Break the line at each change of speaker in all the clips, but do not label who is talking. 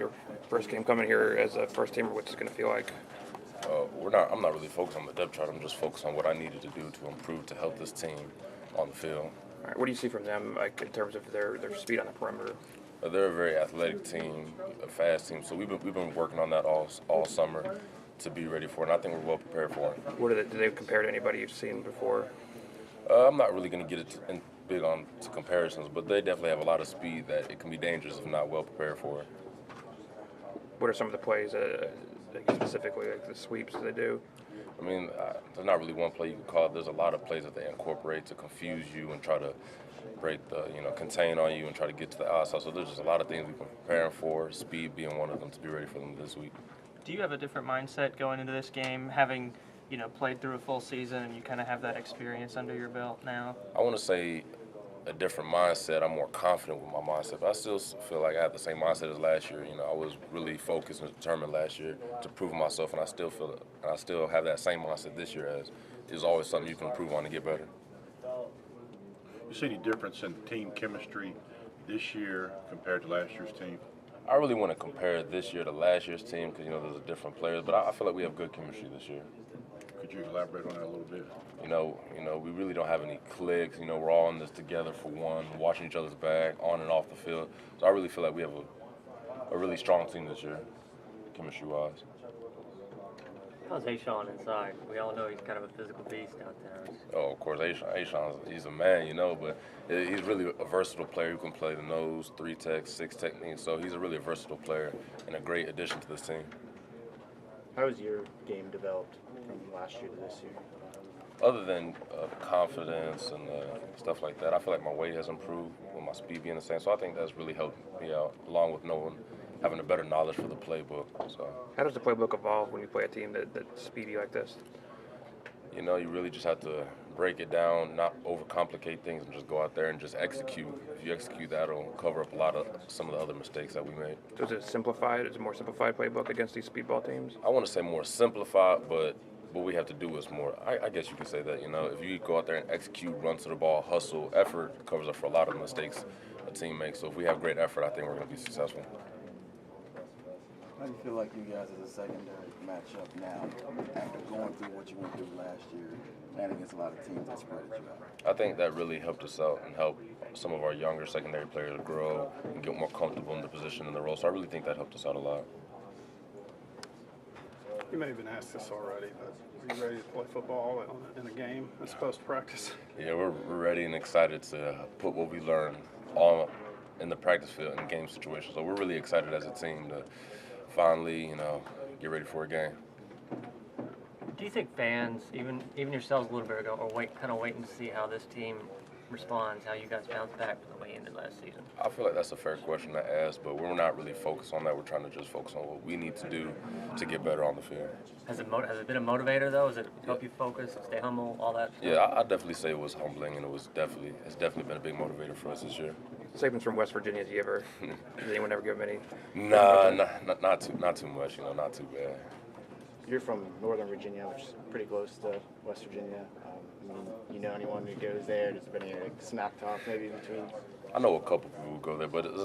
your first game coming here as a first teamer? What's it going to feel like?
I'm not really focused on the depth chart. I'm just focused on what I needed to do to improve to help this team on the field.
All right, what do you see from them, like in terms of their speed on the perimeter?
They're a very athletic team, a fast team. So we've been working on that all summer to be ready for it. And I think we're well prepared for it.
Do they compare to anybody you've seen before?
I'm not really going to get big on to comparisons, but they definitely have a lot of speed that it can be dangerous if not well prepared for it.
What are some of the plays specifically, like the sweeps they do?
I mean, there's not really one play you can call it. There's a lot of plays that they incorporate to confuse you and try to contain on you and try to get to the outside. So there's just a lot of things we've been preparing for, speed being one of them, to be ready for them this week.
Do you have a different mindset going into this game, having played through a full season and you kind of have that experience under your belt now?
I want to say a different mindset. I'm more confident with my mindset, but I still feel like I have the same mindset as last year. I was really focused and determined last year to prove myself, and I still feel it. And I still have that same mindset this year, as there's always something you can improve on to get better.
You see any difference in team chemistry this year compared to last year's team?
I really want to compare this year to last year's team because, there's a different players, but I feel like we have good chemistry this year.
Could you elaborate on that a little bit?
We really don't have any cliques. We're all in this together for one, watching each other's back, on and off the field. So I really feel like we have a really strong team this year, chemistry-wise.
How's A-Shawn inside? We all know he's kind of a physical beast out there.
Oh, of course, A-Shawn, he's a man, but he's really a versatile player who can play the nose, 3-tech, 6 techniques. So he's a really versatile player and a great addition to this team.
How has your game developed from last year to this year?
Other than confidence and stuff like that, I feel like my weight has improved with my speed being the same. So I think that's really helped me out, along with having a better knowledge for the playbook. So
how does the playbook evolve when you play a team that's speedy like this?
You really just have to break it down, not overcomplicate things, and just go out there and just execute. If you execute, that'll cover up some of the other mistakes that we made.
So is it simplified? Is it a more simplified playbook against these speedball teams?
I want to say more simplified, but what we have to do is more, I guess you could say that, if you go out there and execute, run to the ball, hustle, effort covers up for a lot of the mistakes a team makes. So if we have great effort, I think we're going to be successful.
How do you feel like you guys as a secondary match up now after going through what you went through last year, playing against a lot of teams that spread you out?
I think that really helped us out and helped some of our younger secondary players grow and get more comfortable in the position and the role. So I really think that helped us out a lot.
You may have been asked this already, but are you ready to play football in a game as opposed to practice?
Yeah, we're ready and excited to put what we learned on in the practice field in game situations. So we're really excited as a team to finally, get ready for a game.
Do you think fans, even yourselves a little bit ago, are waiting to see how this team responds, how you guys bounce back from the way you ended last season?
I feel like that's a fair question to ask, but we're not really focused on that. We're trying to just focus on what we need to do to get better on the field.
Has it been a motivator, though? Has it helped you focus, stay humble, all that stuff?
Yeah, I definitely say it was humbling, and it's definitely been a big motivator for us this year.
Saban's from West Virginia. Does anyone ever give him any?
Nah, not too much. Not too bad.
You're from Northern Virginia, which is pretty close to West Virginia. You know anyone who goes there? There's been any smack talk maybe between?
I know a couple people who go there, but there's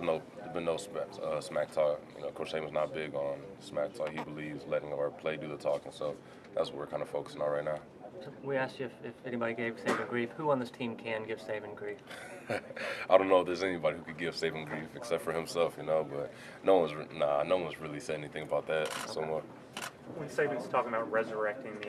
been no smack talk. Coach Saban's not big on smack talk. He believes letting our play do the talking, so that's what we're kind of focusing on right now.
We asked you if anybody gave Saban grief. Who on this team can give Saban grief?
I don't know if there's anybody who could give Saban grief except for himself, but no one's really said anything about that so much.
When Saban's talking about resurrecting the